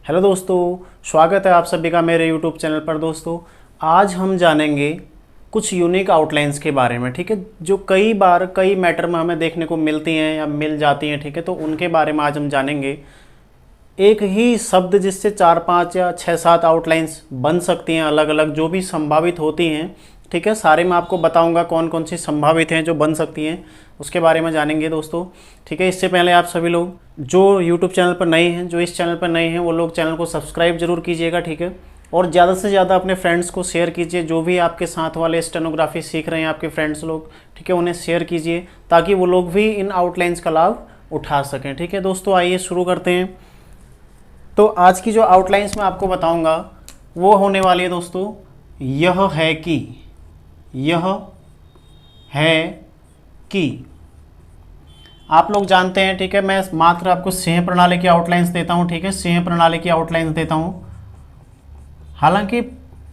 Hello दोस्तों, स्वागत है आप सभी का मेरे यूट्यूब चैनल पर। दोस्तों आज हम जानेंगे कुछ यूनिक आउटलाइंस के बारे में, ठीक है, जो कई बार कई मैटर में हमें देखने को मिलती हैं या मिल जाती हैं, ठीक है। तो उनके बारे में आज हम जानेंगे। एक ही शब्द जिससे 4-5 या 6-7 आउटलाइंस बन सकती हैं, अलग अलग जो भी संभावित होती हैं, ठीक है। सारे मैं आपको बताऊंगा कौन कौन सी संभावित हैं जो बन सकती हैं, उसके बारे में जानेंगे दोस्तों, ठीक है। इससे पहले आप सभी लोग जो यूट्यूब चैनल पर नए हैं, जो इस चैनल पर नए हैं, वो लोग चैनल को सब्सक्राइब जरूर कीजिएगा, ठीक है। और ज़्यादा से ज़्यादा अपने फ्रेंड्स को शेयर कीजिए, जो भी आपके साथ वाले स्टेनोग्राफी सीख रहे हैं आपके फ्रेंड्स लोग, ठीक है, उन्हें शेयर कीजिए ताकि वो लोग भी इन आउटलाइंस का लाभ उठा सकें, ठीक है। दोस्तों आइए शुरू करते हैं। तो आज की जो आउटलाइंस मैं आपको बताऊंगा वो होने वाली है दोस्तों, यह है कि, यह है कि। आप लोग जानते हैं, ठीक है, मैं मात्र आपको सिंह प्रणाली की आउटलाइंस देता हूं, ठीक है, सिंह प्रणाली की आउटलाइंस देता हूं। हालांकि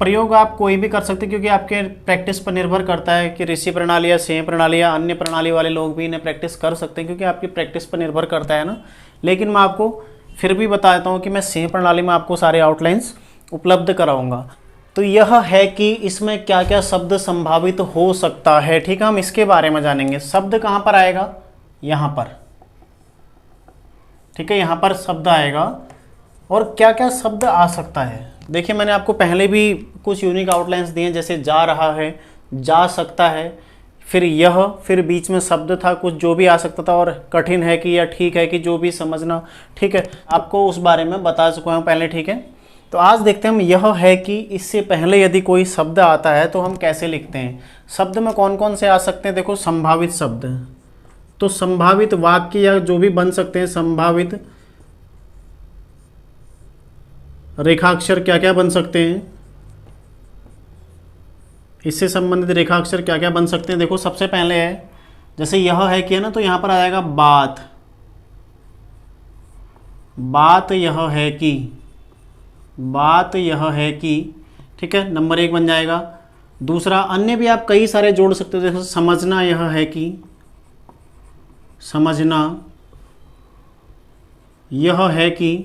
प्रयोग आप कोई भी कर सकते हैं क्योंकि आपके प्रैक्टिस पर निर्भर करता है कि ऋषि प्रणाली या सिंह प्रणाली या अन्य प्रणाली वाले लोग भी इन्हें प्रैक्टिस कर सकते हैं, क्योंकि आपकी प्रैक्टिस पर निर्भर करता है ना। लेकिन मैं आपको फिर भी बता देता हूँ कि मैं सिंह प्रणाली में आपको सारे आउटलाइंस उपलब्ध कराऊंगा। तो यह है कि इसमें क्या क्या शब्द संभावित हो सकता है, ठीक है, हम इसके बारे में जानेंगे। शब्द कहाँ पर आएगा? यहाँ पर, ठीक है, यहाँ पर शब्द आएगा। और क्या क्या शब्द आ सकता है, देखिए मैंने आपको पहले भी कुछ यूनिक आउटलाइंस दिए, जैसे जा रहा है, जा सकता है, फिर यह, फिर बीच में शब्द था कुछ जो भी आ सकता था, और कठिन है कि या ठीक है कि, जो भी समझना, ठीक है, आपको उस बारे में बता चुका हूँ पहले, ठीक है। तो आज देखते हैं हम यह है कि इससे पहले यदि कोई शब्द आता है तो हम कैसे लिखते हैं। शब्द में कौन कौन से आ सकते हैं? देखो, संभावित शब्द, तो संभावित वाक्य या जो भी बन सकते हैं, संभावित रेखाक्षर क्या क्या बन सकते हैं, इससे संबंधित रेखाक्षर क्या क्या बन सकते हैं। देखो सबसे पहले है, जैसे यह है कि, है ना, तो यहां पर आ जाएगा बात, बात यह है कि, बात यह है कि, ठीक है, नंबर 1 बन जाएगा। दूसरा, अन्य भी आप कई सारे जोड़ सकते हो, जैसे समझना यह है कि, समझना यह है कि,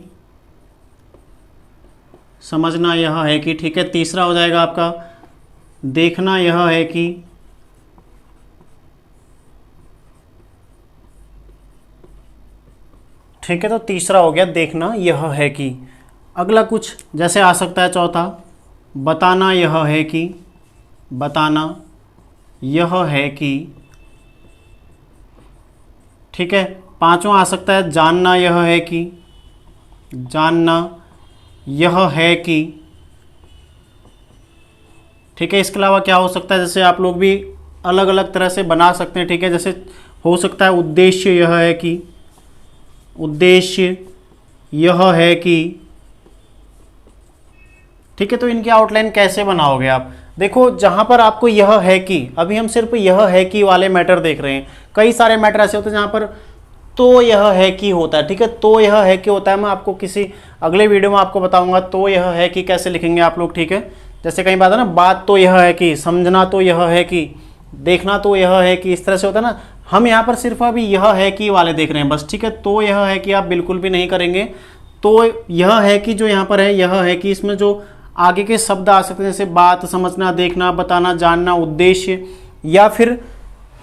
समझना यह है कि, ठीक है। तीसरा हो जाएगा आपका देखना यह है कि, ठीक है, तो तीसरा हो गया देखना यह है कि। अगला कुछ जैसे आ सकता है, चौथा बताना यह है कि, बताना यह है कि, ठीक है। पांचवा आ सकता है जानना यह है कि, जानना यह है कि, ठीक है। इसके अलावा क्या हो सकता है, जैसे आप लोग भी अलग अलग तरह से बना सकते हैं, ठीक है। जैसे हो सकता है उद्देश्य यह है कि, उद्देश्य यह है कि, ठीक है। तो इनकी आउटलाइन कैसे बनाओगे आप? देखो जहां पर आपको यह है कि, अभी हम सिर्फ यह है कि वाले मैटर देख रहे हैं, कई सारे मैटर ऐसे होते हैं जहां पर तो यह है कि होता है, ठीक है, तो यह है कि होता है। मैं आपको किसी अगले वीडियो में आपको बताऊंगा तो यह है कि कैसे लिखेंगे आप लोग, ठीक है। जैसे कई बात है ना, बात तो यह है कि, समझना तो यह है कि, देखना तो यह है कि, इस तरह से होता है ना। हम यहाँ पर सिर्फ अभी यह है कि वाले देख रहे हैं बस, ठीक है। तो यह है कि आप बिल्कुल भी नहीं करेंगे। तो यह है कि जो यहाँ पर है, यह है कि, इसमें जो आगे के शब्द आ सकते हैं, जैसे बात, समझना, देखना, बताना, जानना, उद्देश्य, या फिर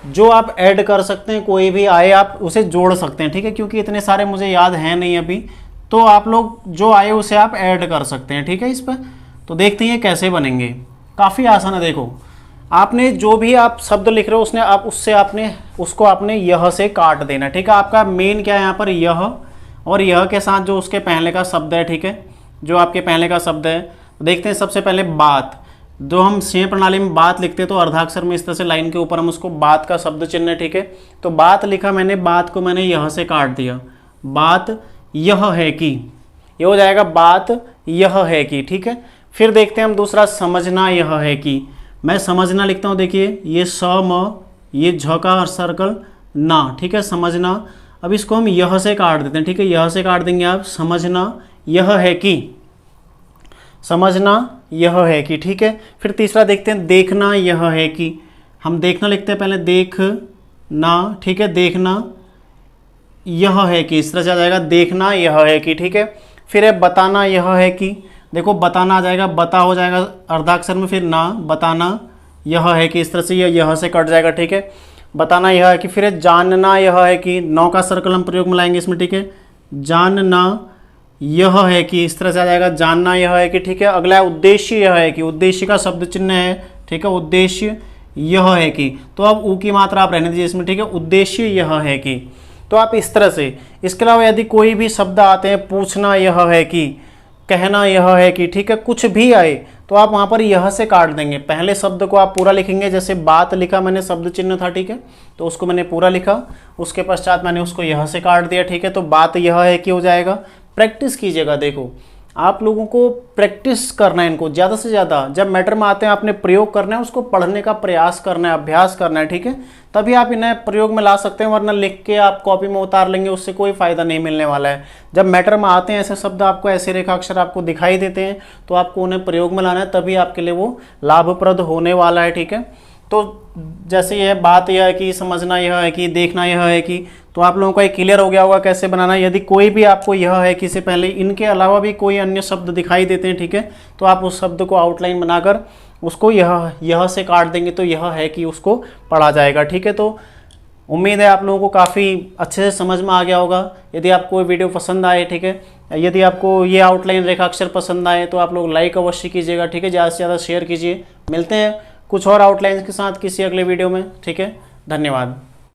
जो आप ऐड कर सकते हैं, कोई भी आए आप उसे जोड़ सकते हैं, ठीक है। क्योंकि इतने सारे मुझे याद हैं नहीं अभी, तो आप लोग जो आए उसे आप ऐड कर सकते हैं, ठीक है। इस पर तो देखते हैं कैसे बनेंगे, काफ़ी आसान है। देखो आपने जो भी आप शब्द लिख रहे हो उसने आप उससे आपने उसको आपने यह से काट देना, ठीक है। आपका मेन क्या है यहाँ पर, यह, और यह के साथ जो उसके पहले का शब्द है, ठीक है, जो आपके पहले का शब्द है। तो देखते हैं सबसे पहले बात, जो हम सिंह प्रणाली में बात लिखते हैं तो अर्धाक्षर में इस तरह से लाइन के ऊपर हम उसको बात का शब्द चिन्ह है, ठीक है। तो बात लिखा मैंने, बात को मैंने यह से काट दिया, बात यह है कि, ये हो जाएगा बात यह है कि, ठीक है। फिर देखते हैं हम दूसरा, समझना यह है कि, मैं समझना लिखता हूँ, देखिए ये स म, ये झ का सर्कल ना, ठीक है, समझना। अब इसको हम यह से काट देते हैं, ठीक है, यह से काट देंगे आप, समझना यह है कि, समझना यह है कि, ठीक है। फिर तीसरा देखते हैं, देखना यह है कि, हम देखना लिखते हैं पहले, देख ना, ठीक है, देखना यह है कि, इस तरह से आ जाएगा देखना यह है कि, ठीक है। फिर है बताना यह है कि, देखो बताना आ जाएगा, बता हो जाएगा अर्धाक्षर में, फिर ना, बताना यह है कि, इस तरह से यह से कट जाएगा, ठीक है। बताना यह है कि, फिर है जानना यह है कि, नौ का सर्कल हम प्रयोग में लाएंगे इसमें, ठीक है। जानना यह है कि, इस तरह से आ जाएगा, जानना यह है कि, ठीक है। अगला है उद्देश्य यह है कि, उद्देश्य का शब्द चिन्ह है, ठीक है, उद्देश्य यह है कि, तो अब ऊ की मात्रा आप रहने दीजिए इसमें, ठीक है, उद्देश्य यह है कि। तो आप इस तरह से, इसके अलावा यदि कोई भी शब्द आते हैं, पूछना यह है कि, कहना यह है कि, ठीक है, कुछ भी आए तो आप वहाँ पर यह से काट देंगे। पहले शब्द को आप पूरा लिखेंगे, जैसे बात लिखा मैंने, शब्द चिन्ह था, ठीक है, तो उसको मैंने पूरा लिखा, उसके पश्चात मैंने उसको यह से काट दिया, ठीक है, तो बात यह है कि हो जाएगा। प्रैक्टिस कीजिएगा, देखो आप लोगों को प्रैक्टिस करना है इनको ज़्यादा से ज़्यादा। जब मैटर में आते हैं आपने प्रयोग करना है, उसको पढ़ने का प्रयास करना है, अभ्यास करना है, ठीक है, तभी आप इन्हें प्रयोग में ला सकते हैं, वरना लिख के आप कॉपी में उतार लेंगे, उससे कोई फ़ायदा नहीं मिलने वाला है। जब मैटर में आते हैं ऐसे शब्द, आपको ऐसे रेखाक्षर आपको दिखाई देते हैं, तो आपको उन्हें प्रयोग में लाना है, तभी आपके लिए वो लाभप्रद होने वाला है, ठीक है। तो जैसे यह बात यह है कि, समझना यह है कि, देखना यह है कि, तो आप लोगों को एक क्लियर हो गया होगा कैसे बनाना है। यदि कोई भी आपको यह है कि से पहले इनके अलावा भी कोई अन्य शब्द दिखाई देते हैं, ठीक है, तो आप उस शब्द को आउटलाइन बनाकर उसको यह से काट देंगे, तो यह है कि उसको पढ़ा जाएगा, ठीक है। तो उम्मीद है आप लोगों को काफ़ी अच्छे से समझ में आ गया होगा। यदि आपको वीडियो पसंद आए, ठीक है, यदि आपको ये आउटलाइन रेखाक्षर पसंद आए तो आप लोग लाइक अवश्य कीजिएगा, ठीक है, ज़्यादा से ज़्यादा शेयर कीजिए। मिलते हैं कुछ और आउटलाइंस के साथ किसी अगले वीडियो में, ठीक है, धन्यवाद।